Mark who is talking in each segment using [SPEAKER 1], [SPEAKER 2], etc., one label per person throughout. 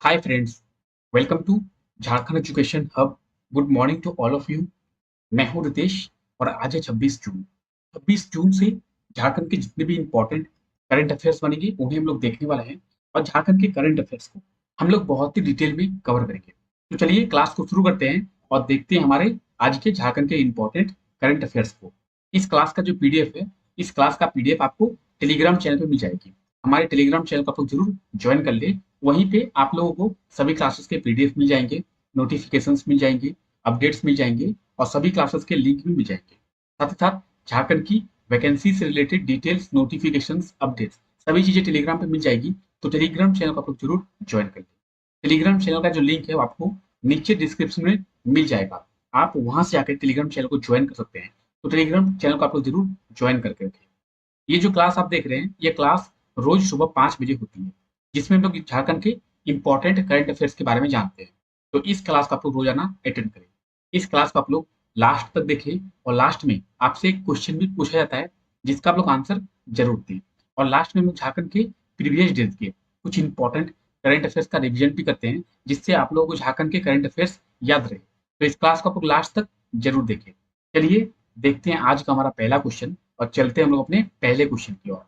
[SPEAKER 1] Hi friends, welcome to Jharkhand education hub. Good morning to all of you. मैं हूं रितेश और आज है 26 जून। 26 जून से झारखंड के जितने भी इंपॉर्टेंट करंट अफेयर्स बनेंगे उन्हें हम लोग देखने वाले हैं और झारखंड के करंट अफेयर्स को हम लोग बहुत ही डिटेल में कवर करेंगे। तो चलिए क्लास को शुरू करते हैं और देखते हैं हमारे आज के झारखंड के इंपॉर्टेंट करंट अफेयर्स को। इस क्लास का जो पीडीएफ है, इस क्लास का पीडीएफ आपको टेलीग्राम चैनल पे मिल जाएगी। हमारे टेलीग्राम चैनल को आप लोग जरूर ज्वाइन कर ले। वहीं पे आप लोगों को सभी क्लासेस के पीडीएफ मिल जाएंगे, नोटिफिकेशंस मिल जाएंगे, अपडेट्स मिल जाएंगे और सभी क्लासेस के लिंक भी मिल जाएंगे। साथ ही साथ झारखंड की वैकेंसी से रिलेटेड डिटेल्स, नोटिफिकेशंस, अपडेट्स सभी चीजें टेलीग्राम पे मिल जाएगी। तो टेलीग्राम चैनल को आप लोग जरूर ज्वाइन कर लें। टेलीग्राम चैनल का जो लिंक है वो आपको नीचे डिस्क्रिप्शन में मिल जाएगा। आप वहां से आकर टेलीग्राम चैनल को ज्वाइन कर सकते हैं। तो टेलीग्राम चैनल को आप लोग जरूर ज्वाइन करके रखें। ये जो क्लास आप देख रहे हैं, ये क्लास रोज सुबह 5 बजे होती है, जिसमें हम लोग झारखंड के इंपॉर्टेंट करंट अफेयर्स के बारे में जानते हैं। तो इस क्लास को आप लोग रोजाना अटेंड करें। इस क्लास को आप लोग लास्ट तक देखें और लास्ट में आपसे एक क्वेश्चन भी पूछा जाता है, जिसका आप लोग आंसर जरूर दें। और लास्ट में हम लोग झारखंड के प्रीवियस डेज के कुछ इंपॉर्टेंट करंट अफेयर्स का रिविजन भी करते हैं, जिससे आप लोगों को झारखंड के करंट अफेयर्स याद रहे। तो इस क्लास को आप लोग लास्ट तक जरूर देखें। चलिए देखते हैं आज का हमारा पहला क्वेश्चन और चलते हैं हम लोग अपने पहले क्वेश्चन की ओर।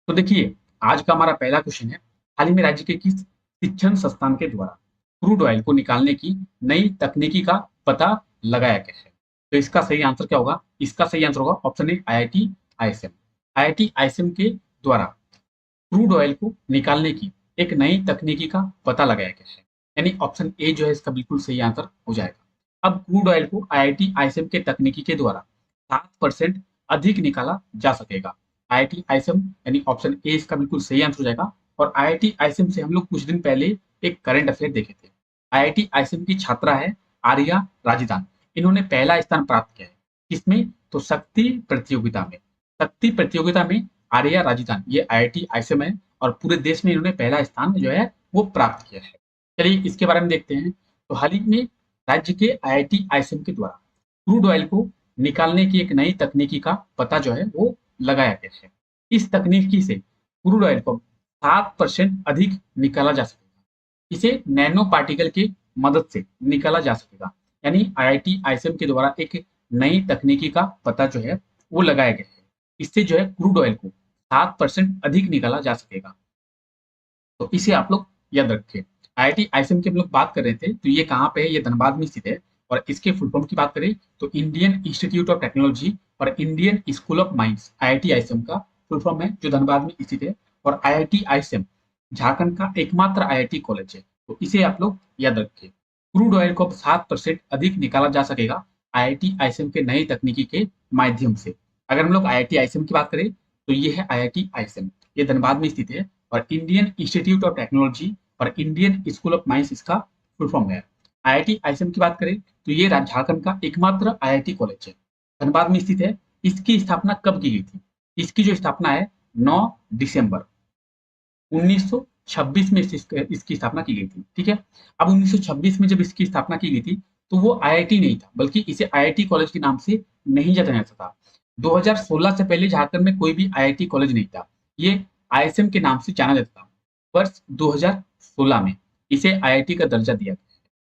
[SPEAKER 1] तो देखिए, आज का हमारा पहला क्वेश्चन है, हाल ही में राज्य के किस शिक्षण संस्थान के द्वारा क्रूड ऑयल को निकालने की नई तकनीकी का पता लगाया गया है? तो इसका सही आंसर क्या होगा? इसका सही आंसर होगा option A, IIT ISM. IIT ISM के द्वारा क्रूड ऑयल को निकालने की एक नई तकनीकी का पता लगाया गया है। यानी ऑप्शन ए जो है इसका बिल्कुल सही आंसर हो जाएगा। अब क्रूड ऑयल को आईआईटी आईएसएम के तकनीकी के द्वारा 7% अधिक निकाला जा सकेगा। आईआईटी आईएसएम यानी ऑप्शन ए इसका बिल्कुल सही आंसर हो जाएगा। और आईआईटी आईएसएम से हम लोग कुछ दिन पहले एक करंट अफेयर देखे थे। आईआईटी आईएसएम की छात्रा है आर्या राजदान। इन्होंने पहला स्थान प्राप्त किया है। किसमें? तो शक्ति प्रतियोगिता में। शक्ति प्रतियोगिता में आर्या राजदान, ये आईआईटी आईएसएम है और पूरे देश में इन्होंने पहला स्थान जो है वो प्राप्त किया है। चलिए इसके बारे में देखते हैं। तो हाल ही में राज्य के आईआईटी आईएसएम के द्वारा क्रूड ऑयल को निकालने की एक नई तकनीकी का पता जो है वो लगाया गया है। इस तकनीकी से क्रूड ऑयल को 7% अधिक निकाला जा सकेगा। इसे नैनो पार्टिकल की मदद से निकाला जा सकेगा। यानी आईआईटी आईएसएम के द्वारा एक नई तकनीकी का पता जो है वो लगाया गया है। इससे जो है क्रूड ऑयल को 7% अधिक निकाला जा सकेगा। तो इसे आप लोग याद रखें। आईआईटी आईएसएम की हम लोग बात कर रहे थे, तो ये कहाँ पे है? ये धनबाद में स्थित है। और इसके फुल फॉर्म की बात करें तो इंडियन इंस्टीट्यूट ऑफ टेक्नोलॉजी और Indian school of mines, IIT ISM का फुल फॉर्म है, जो धनबाद में स्थित है। और आईआईटी आईएसएम झारखंड का एकमात्र आईआईटी कॉलेज है। तो इसे आप लोग याद रखें। क्रूड ऑयल को अब 7% अधिक निकाला जा सकेगा आईआईटी आईएसएम के नई तकनीकी के माध्यम से। अगर हम लोग आईआईटी आईएसएम की बात करें तो ये है आईआईटी आईएसएम, ये धनबाद में स्थित है। और इंडियन इंस्टीट्यूट ऑफ टेक्नोलॉजी और इंडियन स्कूल ऑफ माइंस इसका फुल फॉर्म है। आईआईटी आईएसएम की बात करें तो ये झारखंड का एकमात्र आईआईटी कॉलेज है, धनबाद में स्थित है। इसकी स्थापना कब की गई थी? इसकी जो स्थापना है 9 दिसंबर 1926 में इसकी स्थापना की गई थी। ठीक है। अब 1926 में जब इसकी स्थापना की गई थी तो वो आईआईटी नहीं था, बल्कि इसे आईआईटी कॉलेज के नाम से नहीं जाना जाता था। 2016 से पहले झारखंड में कोई भी आईआईटी कॉलेज नहीं था। ये आईएसएम के नाम से जाना जाता था। वर्ष 2016 में इसे आईआईटी का दर्जा दिया गया।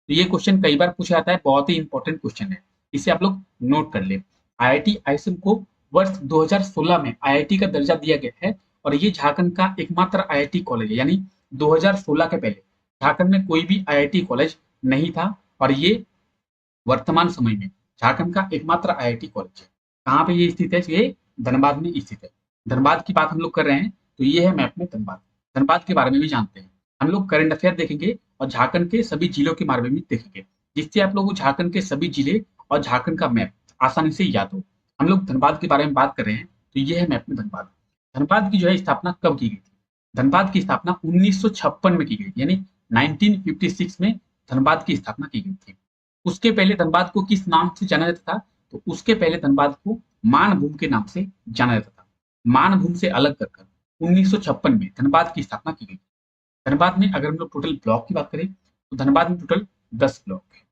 [SPEAKER 1] तो ये क्वेश्चन कई बार पूछा जाता है, बहुत ही इंपॉर्टेंट क्वेश्चन है। इसे आप लोग नोट कर ले। आईआईटी आईएसएम को वर्ष 2016 में आईआईटी का दर्जा दिया गया है। और ये झारखंड का एकमात्र आईआईटी कॉलेज है। यानी 2016 के पहले झारखंड में कोई भी आईआईटी कॉलेज नहीं था। और ये वर्तमान समय में झारखंड का एकमात्र आईआईटी कॉलेज है। कहाँ पे ये स्थित है? ये धनबाद में स्थित है। धनबाद की बात हम लोग कर रहे हैं, तो ये है मैप में धनबाद। धनबाद के बारे में भी जानते हैं। हम लोग करंट अफेयर देखेंगे और झारखंड के सभी जिलों के बारे में भी देखेंगे, जिससे आप लोगों को झारखंड के सभी जिले और झारखंड का मैप आसानी से याद हो। हम लोग धनबाद के बारे में बात कर रहे हैं, तो ये है मैप में धनबाद। धनबाद की जो है स्थापना कब की गई थी? धनबाद की स्थापना 1956 में की गई, यानी 1956 में धनबाद की स्थापना की गई थी। उसके पहले धनबाद को किस नाम से जाना जाता था? तो उसके पहले धनबाद को मानभूम के नाम से जाना जाता था। मानभूम से अलग कर 1956 में धनबाद की स्थापना की गई। धनबाद में अगर हम लोग टोटल ब्लॉक की बात करें तो धनबाद में टोटल 10 ब्लॉक है।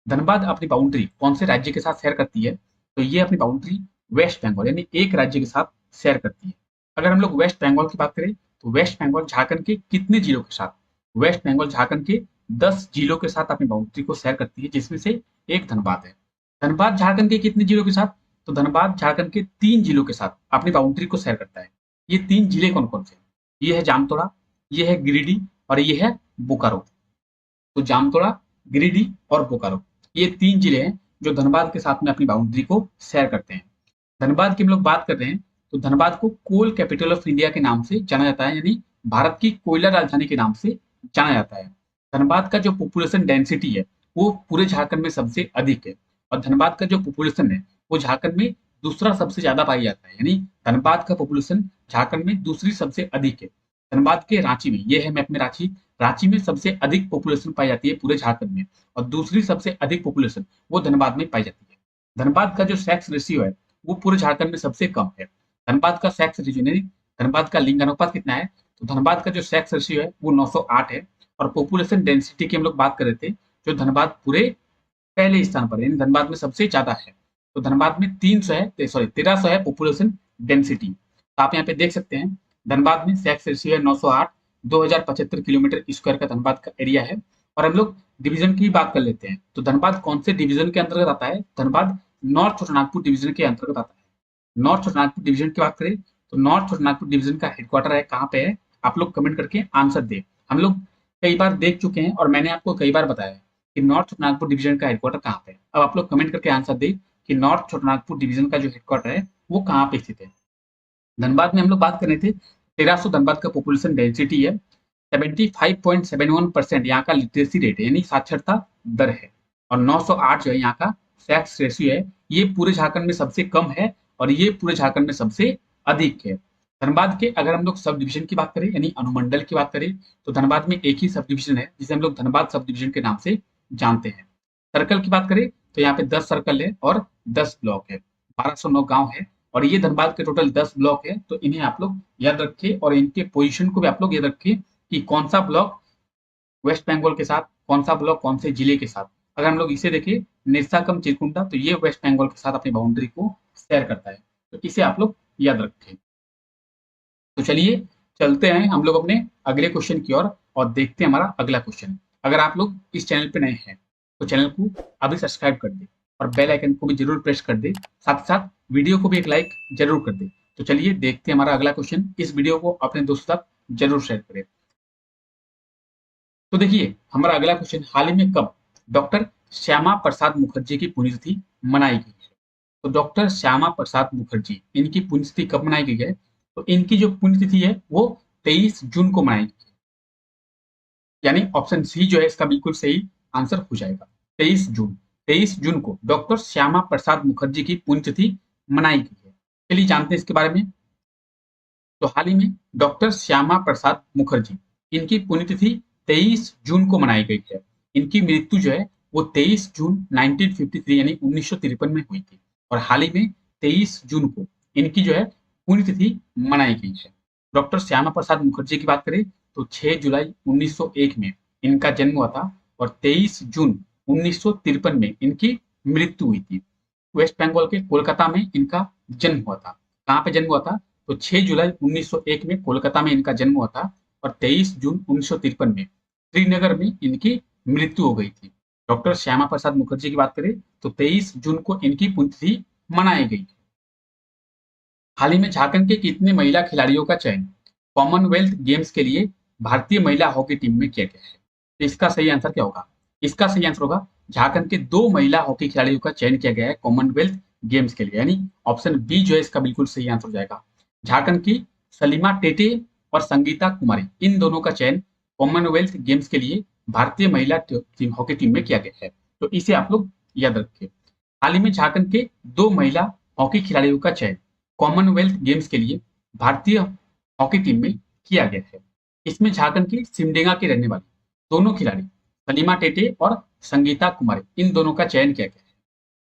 [SPEAKER 1] धनबाद अपनी बाउंड्री कौन से राज्य के साथ शेयर करती है? तो ये अपनी बाउंड्री वेस्ट बंगाल यानी एक राज्य के साथ शेयर करती है। अगर हम लोग वेस्ट बंगाल की बात करें तो वेस्ट बंगाल झारखंड के कितने जिलों के साथ वेस्ट बंगाल झारखंड के 10 जिलों के साथ अपनी बाउंड्री को शेयर करती है, जिसमें से एक धनबाद है। धनबाद झारखंड के कितने जिलों के साथ? तो धनबाद झारखंड के 3 जिलों के साथ अपनी बाउंड्री को शेयर करता है। ये 3 जिले कौन-कौन से हैं? ये है जामताड़ा, ये है गिरिडीह और ये है बोकारो। तो जामताड़ा, गिरिडीह और बोकारो, ये 3 जिले हैं जो धनबाद के साथ में अपनी बाउंड्री को शेयर करते हैं। धनबाद की हम लोग बात कर रहे हैं, तो धनबाद को कोल कैपिटल ऑफ इंडिया के नाम से जाना जाता है, यानी भारत की कोयला राजधानी के नाम से जाना जाता है। धनबाद का जो पॉपुलेशन डेंसिटी है, वो पूरे झारखंड में सबसे अधिक है और धनबाद का जो पॉपुलेशन है, वो झारखंड में दूसरा सबसे ज़्यादा पाया जाता है, यानी धनबाद का पॉपुलेशन झारखंड में दूसरी सबसे अधिक है। धनबाद के रांची में, ये है मैप में रांची, रांची में सबसे अधिक पॉपुलेशन पाई जाती है पूरे झारखंड में और दूसरी सबसे अधिक पॉपुलेशन वो धनबाद में पाई जाती है। धनबाद का जो सेक्स रेशियो है, वो पूरे झारखंड में सबसे कम है। धनबाद का सेक्स रेशियो यानी धनबाद का लिंग अनुपात कितना है? तो धनबाद का जो सेक्स रेशियो है वो 908 है और पॉपुलेशन डेंसिटी की हम लोग बात कर रहे थे, जो धनबाद पूरे पहले स्थान पर है, यानी धनबाद में सबसे ज्यादा है। तो धनबाद में 1300 है पॉपुलेशन डेंसिटी। तो आप यहाँ पे देख सकते हैं धनबाद में सेक्स रेशियो है 908, 2075 किलोमीटर स्क्वायर का धनबाद का एरिया है। और हम लोग डिवीजन की बात कर लेते हैं, तो धनबाद कौन से डिवीजन के अंतर्गत आता है? धनबाद नॉर्थ छोटानागपुर डिवीजन के अंतर्गत आता है। नॉर्थ छोटानागपुर डिवीजन की बात करें, तो नॉर्थ छोटानागपुर डिवीजन का हेडक्वार्टर है कहाँ पे है? आप लोग कमेंट करके आंसर दे। हम लोग कई बार देख चुके हैं और मैंने आपको कई बार बताया है कि नॉर्थ छोटानागपुर डिवीजन का हेडक्वार्टर कहाँ पे है। अब आप लोग कमेंट करके आंसर दे कि नॉर्थ छोटानागपुर डिवीजन का जो हेडक्वार्टर है वो कहाँ पे स्थित है। धनबाद में हम लोग बात कर रहे थे, 1300 धनबाद का पॉपुलेशन डेंसिटी है, 75.71% यहाँ का लिटरेसी रेट है, यानी साक्षरता दर है और 908 जो है यहाँ का सेक्स रेशियो है। ये पूरे झारखंड में सबसे कम है और ये पूरे झारखंड में सबसे अधिक है। धनबाद के अगर हम लोग सब डिवीजन की बात करें, यानी अनुमंडल की बात करें, तो धनबाद में एक ही सब डिवीजन है जिसे हम लोग धनबाद सब डिवीजन के नाम से जानते हैं। सर्कल की बात करें तो यहाँ पे 10 सर्कल है और 10 ब्लॉक है, 1209 गांव है और ये धनबाद के टोटल 10 ब्लॉक है। तो इन्हें आप लोग याद रखें और इनके पोजीशन को भी आप लोग याद रखें कि कौन सा ब्लॉक वेस्ट बंगाल के साथ, कौन सा ब्लॉक कौन से जिले के साथ। अगर हम लोग इसे देखें नेसाकम चिरकुंडा, तो ये वेस्ट बंगाल के साथ अपनी बाउंड्री को शेयर करता है, तो इसे आप लोग याद रखें। तो चलिए चलते हैं हम लोग अपने अगले क्वेश्चन की ओर और देखते हैं हमारा अगला क्वेश्चन। अगर आप लोग इस चैनल पे नए हैं तो चैनल को अभी सब्सक्राइब कर दे और बेल आइकन को भी जरूर प्रेस कर दे, साथ ही साथ वीडियो को भी एक लाइक जरूर कर दे। तो चलिए देखते हैं हमारा अगला क्वेश्चन। इस वीडियो को अपने दोस्तों तक जरूर शेयर करें। तो देखिए हमारा अगला क्वेश्चन, हाल ही में कब डॉक्टर श्यामा प्रसाद मुखर्जी की पुण्यतिथि मनाई गई है? तो डॉक्टर श्यामा प्रसाद मुखर्जी, इनकी पुण्यतिथि कब मनाई गई है? तो इनकी जो पुण्यतिथि है वो 23 जून को मनाई गई है, यानी ऑप्शन सी जो है इसका बिल्कुल सही आंसर हो जाएगा। 23 जून को डॉक्टर श्यामा प्रसाद मुखर्जी की पुण्यतिथि मनाई गई है। चलिए जानते हैं इसके बारे में। तो हाल ही में डॉक्टर श्यामा प्रसाद मुखर्जी, इनकी पुण्यतिथि 23 जून को मनाई गई है। इनकी मृत्यु जो है वो 23 जून 1953 यानी 1953 में हुई थी और हाल ही में 23 जून को इनकी जो है पुण्यतिथि मनाई गई है। डॉक्टर श्यामा प्रसाद मुखर्जी की बात करें तो 6 जुलाई 1901 में इनका जन्म हुआ था और 23 जून 1953 में इनकी मृत्यु हुई थी। वेस्ट बंगाल के कोलकाता में इनका जन्म हुआ था। कहाँ पे जन्म हुआ था? तो 6 जुलाई 1901 में कोलकाता में इनका जन्म हुआ था और 23 जून 1953 में श्रीनगर में इनकी मृत्यु हो गई थी। डॉक्टर श्यामा प्रसाद मुखर्जी की बात करें तो 23 जून को इनकी पुण्यतिथि मनाई गई। हाल ही में झारखंड के कितने महिला खिलाड़ियों का चयन कॉमनवेल्थ गेम्स के लिए भारतीय महिला हॉकी टीम में किया गया है? तो इसका सही आंसर क्या होगा? इसका सही आंसर होगा झारखंड के 2 महिला हॉकी खिलाड़ियों का चयन किया गया है कॉमनवेल्थ गेम्स के लिए, यानी ऑप्शन बी जो है इसका बिल्कुल सही आंसर हो जाएगा। झारखंड की सलीमा टेटे और संगीता कुमारी, इन दोनों का चयन कॉमनवेल्थ गेम्स के लिए भारतीय महिला हॉकी टीम में किया गया है, तो इसे आप लोग याद रखें। हाल ही में झारखंड के 2 महिला हॉकी खिलाड़ियों का चयन कॉमनवेल्थ गेम्स के लिए भारतीय हॉकी टीम में किया गया है। इसमें झारखंड की सिमडेगा के रहने वाली दोनों खिलाड़ी सलीमा टेटे और संगीता कुमारी, इन दोनों का चयन किया गया है।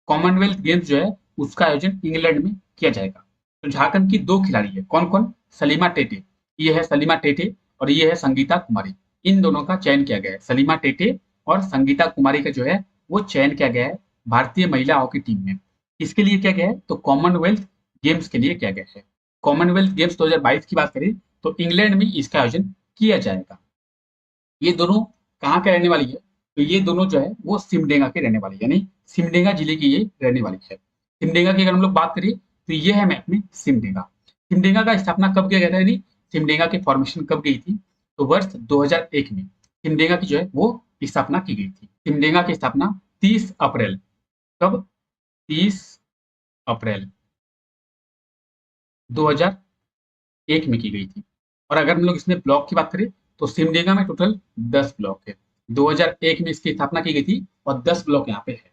[SPEAKER 1] कॉमनवेल्थ गेम्स जो है उसका आयोजन इंग्लैंड में किया जाएगा। तो झारखंड की 2 खिलाड़ी है, कौन कौन? सलीमा टेटे, ये है सलीमा टेटे और ये है संगीता कुमारी, इन दोनों का चयन किया गया है। सलीमा टेटे और संगीता कुमारी का जो है वो चयन किया गया है भारतीय महिला हॉकी टीम में। किसके लिए किया गया है? तो कॉमनवेल्थ गेम्स के लिए किया गया है। कॉमनवेल्थ गेम्स 2022 की बात करें तो इंग्लैंड में इसका आयोजन किया जाएगा। ये दोनों कहाँ के रहने वाली है? तो ये दोनों जो है वो सिमडेगा के रहने वाली है, यानी सिमडेगा जिले की ये रहने वाली है। सिमडेगा की अगर हम लोग बात करें तो ये है मैप में सिमडेगा। सिमडेगा का स्थापना कब किया गया था, यानी सिमडेगा की फॉर्मेशन कब गई थी? तो वर्ष 2001 में सिमडेगा की जो है वो स्थापना की गई थी। सिमडेगा की स्थापना 30 अप्रैल, कब? 30 अप्रैल 2001 में की गई थी। और अगर हम लोग इसमें ब्लॉक की बात करें तो सिमडेगा में टोटल 10 ब्लॉक है। 2001 में इसकी स्थापना की गई थी और 10 ब्लॉक यहाँ पे है।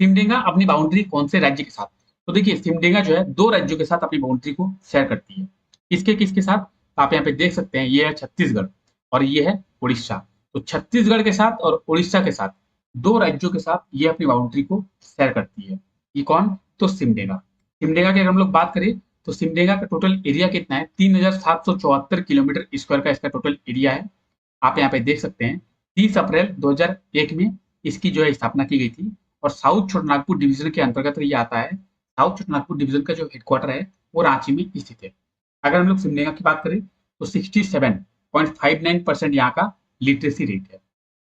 [SPEAKER 1] सिमडेगा अपनी बाउंड्री कौन से राज्य के साथ? तो देखिए सिमडेगा जो है 2 राज्यों के साथ अपनी बाउंड्री को शेयर करती है। किसके किसके साथ? आप यहाँ पे देख सकते हैं, ये है छत्तीसगढ़ और ये है उड़ीसा। तो छत्तीसगढ़ के साथ और उड़ीसा के साथ 2 राज्यों के साथ ये अपनी बाउंड्री को शेयर करती है। ये कौन? तो सिमडेगा। सिमडेगा की अगर हम लोग बात करें तो सिमडेगा का टोटल एरिया कितना है? 3774 किलोमीटर स्क्वायर का इसका टोटल एरिया है। आप यहाँ पे देख सकते हैं 30 अप्रैल 2001 में इसकी जो है स्थापना की गई थी और साउथ छोटानागपुर डिवीजन के अंतर्गत ये आता है। साउथ छोटानागपुर डिवीजन का जो हेडक्वार्टर है वो रांची में स्थित है। अगर हम लोग सिमडेगा की बात करें तो 67.59% यहाँ का लिटरेसी रेट है।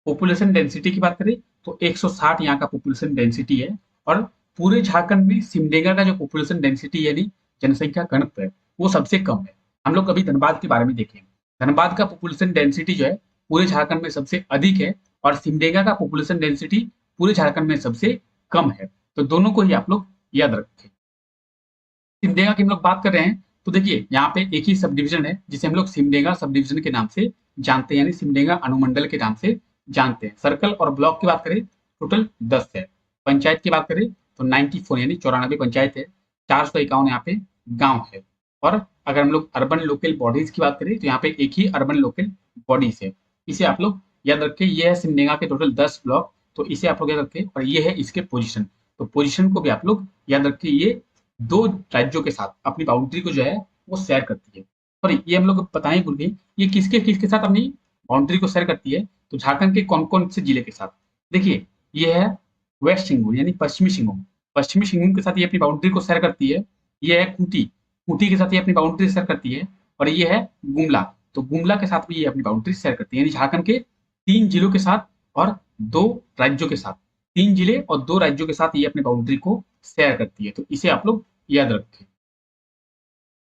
[SPEAKER 1] पॉपुलेशन डेंसिटी की बात करें तो 160 यहाँ का पॉपुलेशन डेंसिटी है। और पूरे झारखंड में सिमडेगा का जो पॉपुलेशन डेंसिटी यानी जनसंख्या घनत्व है वो सबसे कम है। हम लोग कभी धनबाद के बारे में देखें, धनबाद का पॉपुलेशन डेंसिटी जो है पूरे झारखंड में सबसे अधिक है और सिमडेगा का पॉपुलेशन डेंसिटी पूरे झारखंड में सबसे कम है। तो दोनों को ही आप लोग याद रखें। सिमडेगा की हम लोग बात कर रहे हैं तो देखिए यहाँ पे एक ही सब डिवीजन है जिसे हम लोग सिमडेगा सब डिवीजन के नाम से जानते हैं, यानी सिमडेगा अनुमंडल के नाम से जानते हैं। सर्कल और ब्लॉक की बात करें टोटल 10 है। पंचायत की बात करें तो 94 यानी 94 पंचायत है। 451 यहाँ पे गांव है। और अगर हम लोग अर्बन लोकल बॉडीज की बात करें तो यहाँ पे एक ही अर्बन लोकल बॉडीज है। इसे आप लोग याद रखें। ये है सिमडेगा के टोटल 10 ब्लॉक, तो इसे आप लोग याद रखें। और ये है इसके पोजीशन, तो पोजीशन को भी आप लोग याद रखें। ये 2 राज्यों के साथ अपनी बाउंड्री को जो है वो शेयर करती है। सॉरी, ये हम लोग बताएं भूल गए, ये किसके किसके साथ अपनी बाउंड्री को शेयर करती है? तो झारखंड के कौन कौन से जिले के साथ? देखिए ये है वेस्ट सिंहभूम यानी पश्चिमी सिंहभूम। पश्चिमी सिंहभूम के साथ ये अपनी बाउंड्री को शेयर करती है। ये है खूंटी, खूंटी के साथ ये अपनी बाउंड्री शेयर करती है। और ये है गुमला, तो गुमला के साथ भी ये अपनी बाउंड्री शेयर करती है। यानी झारखंड के 3 जिलों के साथ और 2 राज्यों के साथ, 3 जिले और 2 राज्यों के साथ ये अपनी बाउंड्री को शेयर करती है। तो इसे आप लोग याद रखें।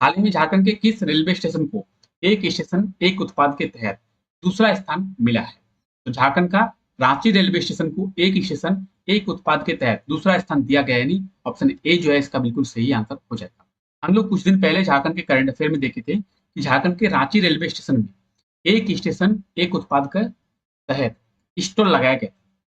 [SPEAKER 1] हाल ही में झारखंड के किस रेलवे स्टेशन को एक स्टेशन एक उत्पाद के तहत दूसरा स्थान मिला है? तो झारखंड का रांची रेलवे स्टेशन को एक स्टेशन एक उत्पाद के तहत दूसरा स्थान दिया गया, यानी ऑप्शन ए जो है इसका बिल्कुल सही आंसर हो जाएगा। हम लोग कुछ दिन पहले झारखंड के करंट अफेयर में देखे थे कि झारखंड के रांची रेलवे स्टेशन में एक स्टेशन एक उत्पाद के तहत स्टॉल लगाया गया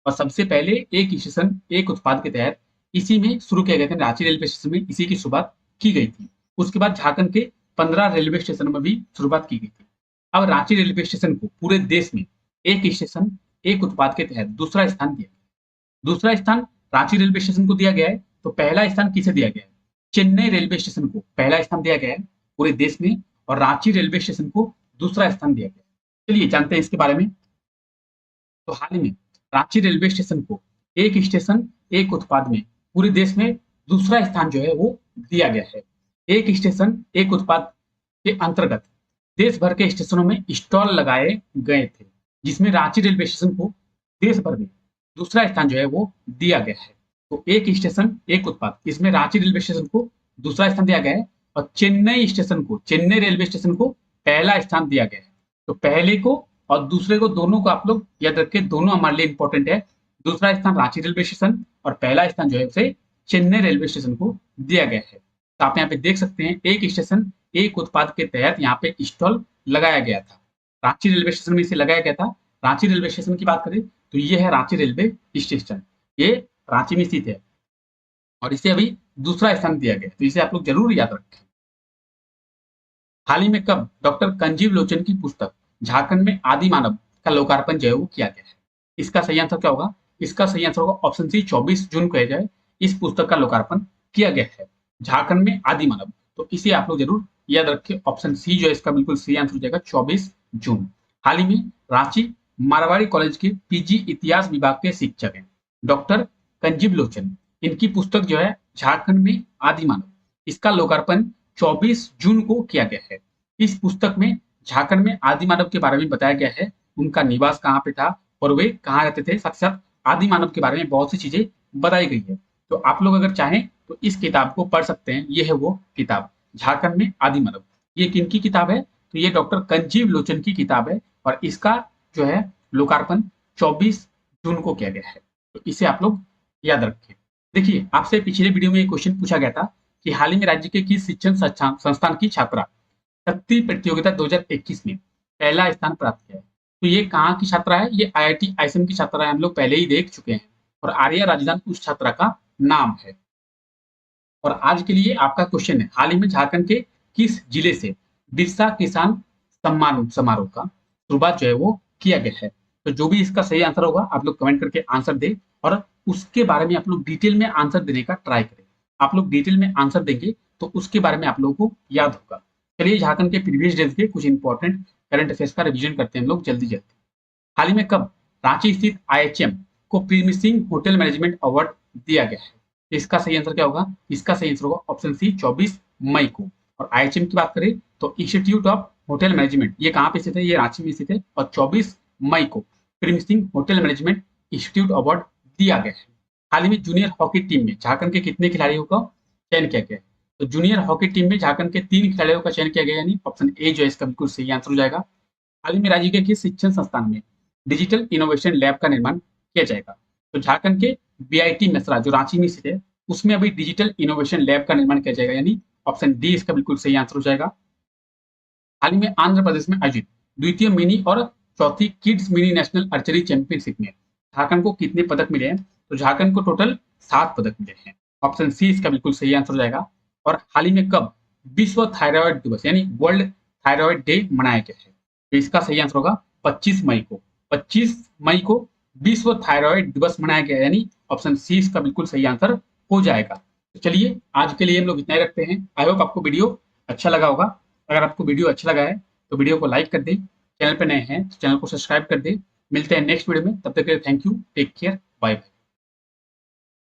[SPEAKER 1] और सबसे पहले एक स्टेशन एक उत्पाद के तहत इसी में शुरू किया गया था। रांची रेलवे स्टेशन में इसी की शुरुआत की गई थी। उसके बाद झारखंड के 15 रेलवे स्टेशन में भी शुरुआत की गई थी। अब रांची रेलवे स्टेशन को पूरे देश में एक स्टेशन एक उत्पाद के तहत दूसरा स्थान दिया गया। दूसरा स्थान रांची रेलवे स्टेशन को दिया गया है। तो पहला स्थान किसे दिया गया है? चेन्नई रेलवे स्टेशन को पहला स्थान दिया गया है पूरे देश में और रांची रेलवे स्टेशन को दूसरा स्थान दिया गया है। चलिए जानते हैं इसके बारे में। तो हाल ही में रांची रेलवे स्टेशन को एक स्टेशन एक उत्पाद में पूरे देश में दूसरा स्थान जो है वो दिया गया है। एक स्टेशन एक उत्पाद के अंतर्गत देश भर के स्टेशनों में स्टॉल लगाए गए थे, जिसमें रांची रेलवे स्टेशन को देश भर में दूसरा स्थान जो है वो दिया गया है। तो एक स्टेशन एक उत्पाद, इसमें रांची रेलवे स्टेशन को दूसरा स्थान दिया गया है और चेन्नई स्टेशन को, चेन्नई रेलवे स्टेशन को पहला स्थान दिया गया है। तो पहले को और दूसरे को दोनों को आप लोग याद रखें, दोनों हमारे लिए इंपॉर्टेंट है। दूसरा स्थान रांची रेलवे स्टेशन और पहला स्थान जो है उसे चेन्नई रेलवे स्टेशन को दिया गया है। तो आप यहाँ पे देख सकते हैं एक स्टेशन एक उत्पाद के तहत यहाँ पे स्टॉल लगाया गया था। रांची रेलवे स्टेशन में इसे लगाया गया था। रांची रेलवे स्टेशन की बात करें तो ये है रांची रेलवे स्टेशन, ये रांची में स्थित है और इसे अभी दूसरा स्थान दिया गया। तो इसे आप लोग जरूर याद रखें। हाल ही में कब डॉक्टर कंजीव लोचन की पुस्तक झारखंड में आदि मानव का लोकार्पण जो है वो किया गया है? इसका सही आंसर क्या होगा? इसका सही आंसर होगा ऑप्शन सी, 24 जून को जाए इस पुस्तक का लोकार्पण किया गया है झारखंड में आदि मानव। तो इसे आप लोग जरूर याद रखें। ऑप्शन सी जो है इसका बिल्कुल सही आंसर हो जाएगा 24 जून। हाल ही में रांची मारवाड़ी कॉलेज के पीजी इतिहास विभाग के शिक्षक हैं डॉक्टर कंजीव लोचन। इनकी पुस्तक जो है झारखंड में आदि मानव, इसका लोकार्पण 24 जून को किया गया है। इस पुस्तक में झारखंड में आदि मानव के बारे में बताया गया है, उनका निवास कहाँ पे था और वे कहाँ रहते थे, साथ ही साथ आदि मानव के बारे में बहुत सी चीजें बताई गई है। तो आप लोग अगर चाहें तो इस किताब को पढ़ सकते हैं। ये है वो किताब, झारखंड में आदि मानव। ये किनकी किताब है? तो ये डॉक्टर कंजीव लोचन की किताब है और इसका जो है लोकार्पण 24 जून को किया गया है। तो इसे आप लोग याद रखें। देखिए, आपसे पिछले वीडियो में एक क्वेश्चन पूछा गया था कि हाल ही में राज्य के किस शिक्षण संस्थान की छात्रा शक्ति प्रतियोगिता 2021 में पहला स्थान प्राप्त किया है? तो ये कहाँ की छात्रा है? ये IIT आईएसएम की छात्रा है, हम लोग पहले ही देख चुके हैं। और आर्या राजदान उस छात्रा का नाम है। और आज के लिए आपका क्वेश्चन है, हाल ही में झारखंड के किस जिले से बिरसा किसान सम्मान समारोह का शुरुआत जो है वो किया गया है? तो जो भी इसका सही आंसर होगा आप लोग कमेंट करके आंसर दें और उसके बारे में आप लोग डिटेल में आंसर देने का ट्राई करें। आप लोग डिटेल में आंसर देंगे तो उसके बारे में आप लोगों को याद होगा। चलिए झारखंड के प्रीवियस डेज के कुछ इंपॉर्टेंट करंट अफेयर्स का रिवीजन करते हैं हम लोग जल्दी जल्दी। हाल ही में कब रांची स्थित IHM को प्रीमिसिंग होटल मैनेजमेंट अवार्ड दिया गया है? तो इसका सही आंसर क्या होगा? इसका सही आंसर होगा ऑप्शन सी 24 मई को। और IHM की बात करें तो इंस्टीट्यूट ऑफ होटल मैनेजमेंट, ये कहाँ पे स्थित है? ये रांची में स्थित है और 24 मई को प्रीमिसिंग होटल मैनेजमेंट इंस्टीट्यूट अवार्ड दिया गया है। हाल ही में जूनियर हॉकी टीम में झारखंड के कितने खिलाड़ियों का चयन किया गया है? तो जूनियर हॉकी टीम में झारखंड के 3 खिलाड़ियों का चयन किया गया, यानी ऑप्शन ए जो है इसका बिल्कुल सही आंसर हो जाएगा। हाल ही में राज्य के किस शिक्षण संस्थान में डिजिटल इनोवेशन लैब का निर्माण किया जाएगा? तो झारखंड के BIT मेसरा जो रांची में स्थित है, उसमें अभी डिजिटल इनोवेशन लैब का निर्माण किया जाएगा, यानी ऑप्शन डी इसका बिल्कुल सही आंसर हो जाएगा। हाल ही में आंध्र प्रदेश में आयोजित द्वितीय मिनी और चौथी kids mini national archery championship में झारखंड को कितने पदक मिले हैं? तो झारखंड को टोटल 7 पदक मिले हैं। ऑप्शन सी इसका बिल्कुल सही आंसर हो जाएगा। और हाल ही में कब विश्व थायराइड दिवस यानी वर्ल्ड थायराइड डे मनाया गया है? तो इसका सही आंसर होगा 25 मई को। 25 मई को विश्व थायराइड दिवस मनाया गया, यानी ऑप्शन सी इसका बिल्कुल सही आंसर हो जाएगा। तो चलिए आज के लिए हम लोग इतना ही रखते हैं। आई होप आपको वीडियो अच्छा लगा होगा। अगर आपको वीडियो अच्छा लगा है तो वीडियो को लाइक कर दें, चैनल पे नए हैं तो चैनल को सब्सक्राइब कर दें। मिलते हैं नेक्स्ट वीडियो में, तब तक के लिए thank you, take care, bye bye.